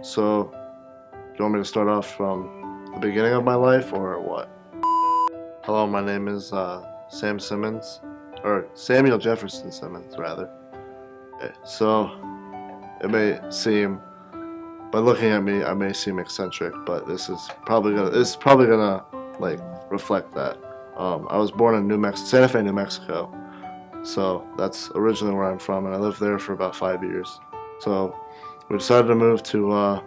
So, do you want me to start off from the beginning of my life or what? Hello, my name is Sam Simmons, or Samuel Jefferson Simmons, rather. Okay, so, it may seem, by looking at me, I may seem eccentric, but this is probably gonna like reflect that. I was born in Santa Fe, New Mexico, so that's originally where I'm from, and I lived there for about 5 years. So, we decided to move to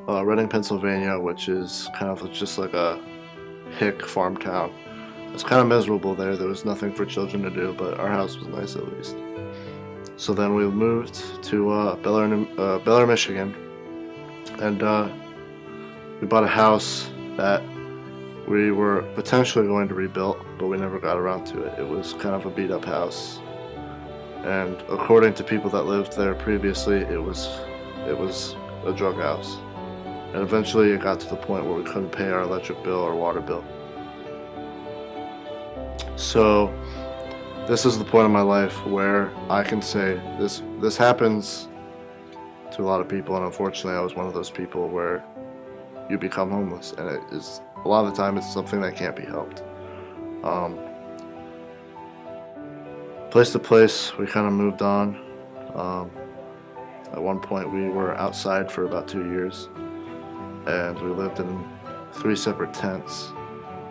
Reading, Pennsylvania, which is kind of just like a hick farm town. It's kind of miserable there. There was nothing for children to do, but our house was nice at least. So then we moved to Bel Air, Michigan, and we bought a house that we were potentially going to rebuild, but we never got around to it. It was kind of a beat-up house, and according to people that lived there previously, it was a drug house. And eventually it got to the point where we couldn't pay our electric bill or water bill. So this is the point in my life where I can say this happens to a lot of people, and unfortunately I was one of those people where you become homeless, and it is a lot of the time it's something that can't be helped. Place to place, we kind of moved on. At one point we were outside for about 2 years, and we lived in 3 separate tents.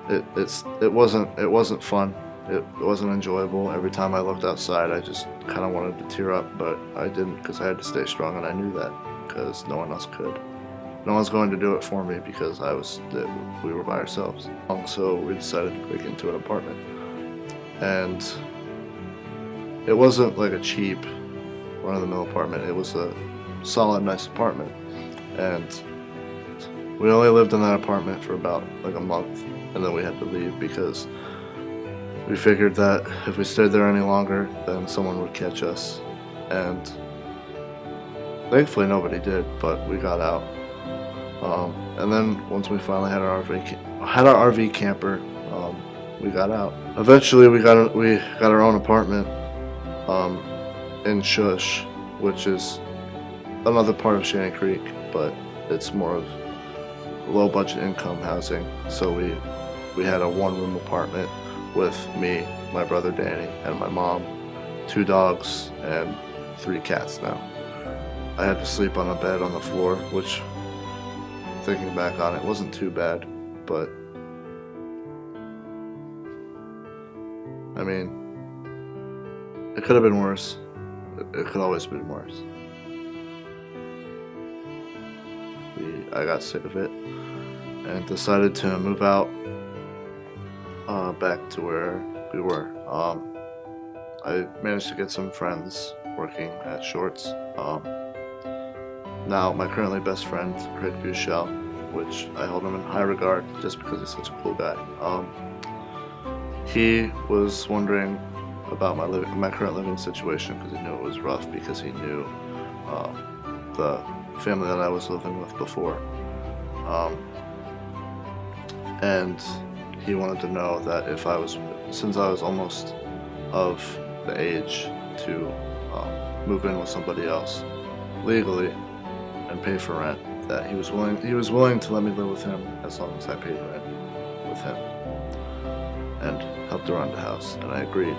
It wasn't fun. It wasn't enjoyable. Every time I looked outside, I just kind of wanted to tear up, but I didn't, because I had to stay strong, and I knew that because no one else could. No one's going to do it for me because we were by ourselves. So we decided to break into an apartment, and it wasn't like a cheap run-of-the-mill apartment. It was a solid, nice apartment, and we only lived in that apartment for about like a month, and then we had to leave because we figured that if we stayed there any longer, then someone would catch us. And thankfully nobody did, but we got out. And then once we finally had our RV camper, we got out. Eventually we got our own apartment in Loesch, which is another part of Shannon Creek, but it's more of low budget income housing. So we had a 1-room apartment with me, my brother Danny, and my mom, 2 dogs, and 3 cats now. I had to sleep on a bed on the floor, which, thinking back on it, wasn't too bad, but I mean, it could have been worse. It could always have been worse. I got sick of it and decided to move out back to where we were. I managed to get some friends working at Shorts. Now my currently best friend, Craig Buchel, which I hold him in high regard just because he's such a cool guy. He was wondering about my current living situation because he knew it was rough, because he knew the family that I was living with before, and he wanted to know that since I was almost of the age to move in with somebody else legally and pay for rent, that he was willing to let me live with him as long as I paid rent with him and helped around the house, and I agreed.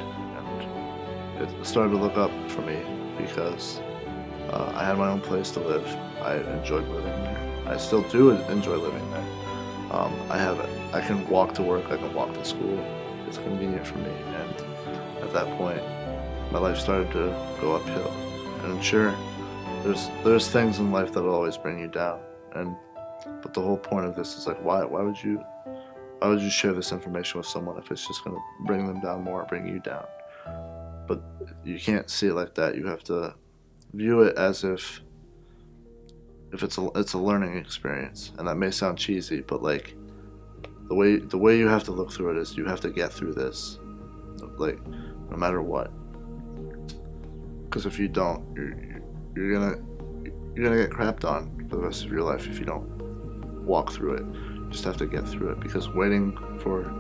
And it started to look up for me because I had my own place to live. I enjoyed living there. I still do enjoy living there. I can walk to work, I can walk to school. It's convenient for me, and at that point, my life started to go uphill. And I'm sure there's things in life that'll always bring you down. But the whole point of this is like, why would you share this information with someone if it's just gonna bring them down more, bring you down? But you can't see it like that. You have to view it as if it's a learning experience, and that may sound cheesy, but like the way you have to look through it is you have to get through this, like no matter what. Because if you don't, you're gonna get crapped on for the rest of your life if you don't walk through it. You just have to get through it, because waiting for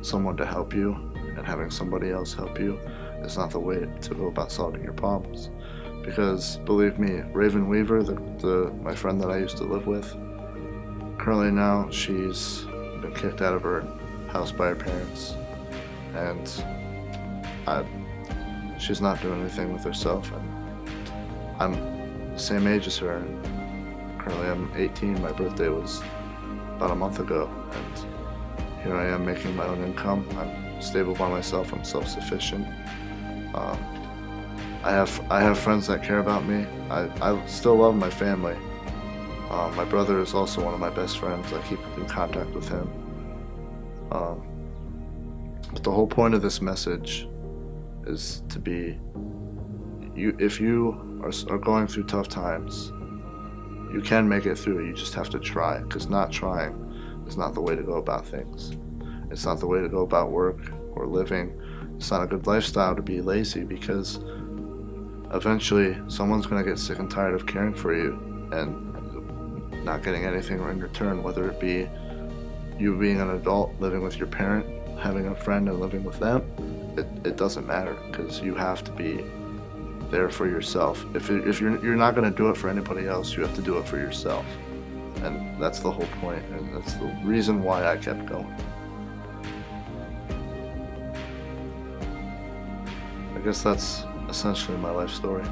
someone to help you and having somebody else help you is not the way to go about solving your problems. because believe me, Raven Weaver, my friend that I used to live with, currently now she's been kicked out of her house by her parents, and she's not doing anything with herself, and I'm the same age as her, and currently I'm 18, my birthday was about a month ago, and here I am making my own income. I'm stable by myself, I'm self-sufficient. I have friends that care about me. I still love my family. My brother is also one of my best friends. I keep in contact with him. But the whole point of this message is to be, if you are going through tough times, you can make it through. You just have to try, because not trying is not the way to go about things. It's not the way to go about work or living. It's not a good lifestyle to be lazy, because eventually someone's going to get sick and tired of caring for you and not getting anything in return, whether it be you being an adult living with your parent, having a friend and living with them. It doesn't matter, because you have to be there for yourself. If you're not going to do it for anybody else, you have to do it for yourself. And that's the whole point, and that's the reason why I kept going. I guess that's essentially my life story.